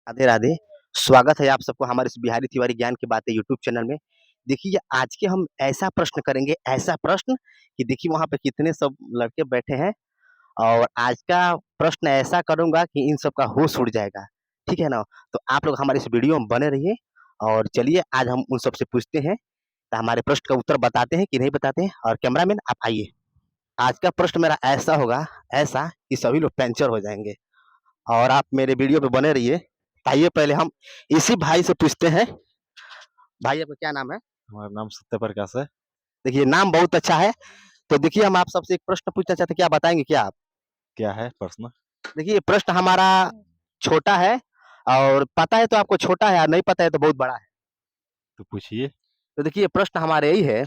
राधे राधे। स्वागत है आप सबको हमारे इस बिहारी तिवारी ज्ञान की बातें यूट्यूब चैनल में। देखिए आज के हम ऐसा प्रश्न करेंगे, ऐसा प्रश्न कि देखिए वहाँ पे कितने सब लड़के बैठे हैं और आज का प्रश्न ऐसा करूँगा कि इन सब का होश उड़ जाएगा। ठीक है ना? तो आप लोग हमारे इस वीडियो में बने रहिए और चलिए आज हम उन सबसे पूछते हैं, तो हमारे प्रश्न का उत्तर बताते हैं कि नहीं बताते हैं। और कैमरामैन आप आइए। आज का प्रश्न मेरा ऐसा होगा, ऐसा कि सभी लोग पैंचर हो जाएँगे और आप मेरे वीडियो पे बने रहिए। आइए पहले हम इसी भाई से पूछते हैं। भाई आपका क्या नाम है? हमारा नाम सत्य प्रकाश है। देखिए नाम बहुत अच्छा है। तो देखिए हम आप सबसे एक प्रश्न पूछना चाहते हैं, क्या बताएँगे क्या आप? क्या है प्रश्न? देखिए ये प्रश्न हमारा छोटा है और पता है तो आपको छोटा है और नहीं पता है तो बहुत बड़ा है। तो पूछिए। तो देखिए ये प्रश्न हमारा यही है,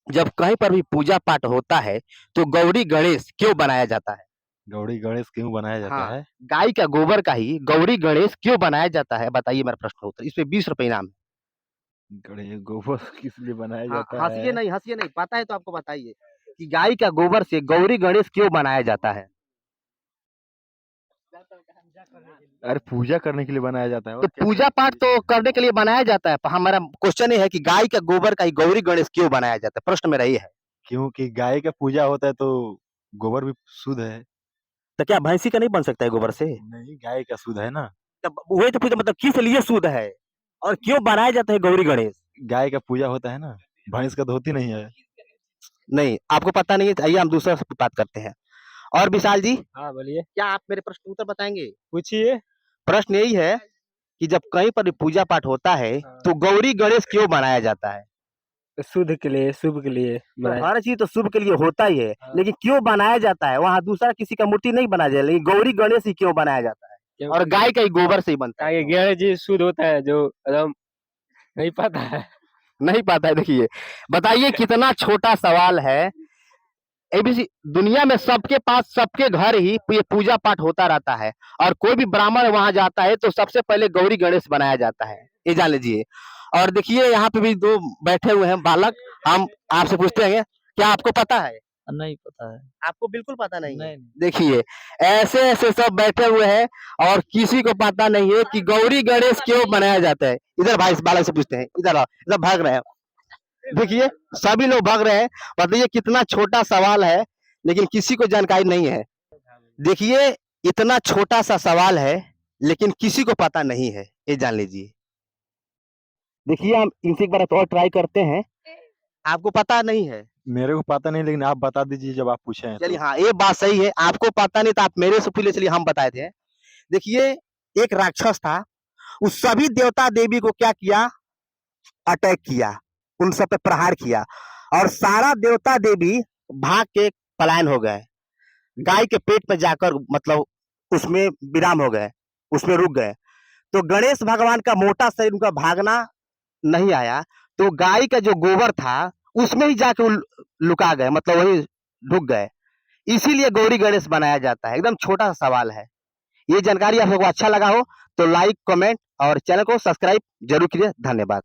जब कहीं पर भी पूजा-पाठ होता है तो गौरी गणेश क्यों बनाया जाता है? गौड़ी गणेश क्यों बनाया जाता हाँ, है? गाय का गोबर का ही गौरी गणेश क्यों बनाया जाता है? बताइए मेरा प्रश्न का उत्तर। इसमें ₹20 इनाम है। गणे गोबर किस लिए बनाया हाँ, जाता है? हँसिए नहीं, पता है तो आपको बताइए कि गाय का गोबर से गौरी गणेश क्यों बनाया जाता है? अरे पूजा करने के लिए बनाया जाता है तो और क्या पूजा पाठ तो करने के लिए बनाया जाता है, पर हमारा क्वेश्चन ये है कि गाय का गोबर का ही गौरी गणेश क्यों बनाया जाता है? प्रश्न मेरा ये है। क्योंकि गाय का पूजा होता है तो गोबर भी शुद्ध है। तो क्या भैंसी का नहीं बन सकता है गोबर से? नहीं, गाय का शुद्ध है ना। तब वही तो पूछा, मतलब किस लिए शुद्ध है और क्यों बनाया जाता है गौरी गणेश? गाय का पूजा होता है ना। भैंस का तो होती नहीं है। नहीं, आपको पता नहीं है, आइए हम दूसरा से बात करते हैं। और विशाल जी, हाँ, बोलिए। क्या आप मेरे प्रश्न का उत्तर बताएँगे? पूछिए। प्रश्न यही है कि जब कहीं पर भी पूजा पाठ होता है, हाँ। तो गौरी गणेश क्यों बनाया जाता है? शुद्ध के लिए, शुभ के लिए तो बनाए। हर चीज़ तो शुभ के लिए होता ही है, हाँ। लेकिन क्यों बनाया जाता है? वहाँ दूसरा किसी का मूर्ति नहीं बनाया जाए, लेकिन गौरी गणेश ही क्यों बनाया जाता है? और क्योंकि गाय का ही गोबर से ही बनता है आगे क्यों? गणेश जी शुद्ध होता है जो एकदम नहीं पता है। नहीं पता है, देखिए बताइए कितना छोटा सवाल है। एबीसी दुनिया में सबके पास, सबके घर ही ये पूजा पाठ होता रहता है और कोई भी ब्राह्मण वहां जाता है तो सबसे पहले गौरी गणेश बनाया जाता है, ये जान लीजिए। और देखिए यहाँ पे भी दो बैठे हुए हैं बालक, हम आपसे पूछते हैं क्या आपको पता है? नहीं पता है। आपको बिल्कुल पता नहीं है। नहीं। देखिए ऐसे ऐसे सब बैठे हुए हैं और किसी को पता नहीं है कि गौरी गणेश क्यों बनाया जाता है। इधर भाई इस बालक से पूछते हैं, इधर आओ, इधर भाग रहे हैं। देखिए सभी लोग भाग रहे हैं। बताइए कितना छोटा सवाल है लेकिन किसी को जानकारी नहीं है। देखिए इतना छोटा सा सवाल है लेकिन किसी को पता नहीं है, ये जान लीजिए। देखिए हम इनसे एक बार और ट्राई करते हैं। आपको पता नहीं है? मेरे को पता नहीं, लेकिन आप बता दीजिए जब आप पूछे हैं चलिए तो। हाँ, ये बात सही है, आपको पता नहीं तो आप मेरे से पूछ, चलिए हम बताए थे। देखिए एक राक्षस था, उस सभी देवता देवी को क्या किया, अटैक किया, उन सब पे प्रहार किया और सारा देवता देवी भाग के पलायन हो गए, गाय के पेट में जाकर मतलब उसमें विराम हो गए, उसमें रुक गए। तो गणेश भगवान का मोटा शरीर उनका भागना नहीं आया, तो गाय का जो गोबर था उसमें ही जाके लुका गए, मतलब वही ढुक गए। इसीलिए गौरी गणेश बनाया जाता है। एकदम छोटा सा सवाल है। ये जानकारी आप लोगों को अच्छा लगा हो तो लाइक, कमेंट और चैनल को सब्सक्राइब जरूर कीजिए। धन्यवाद।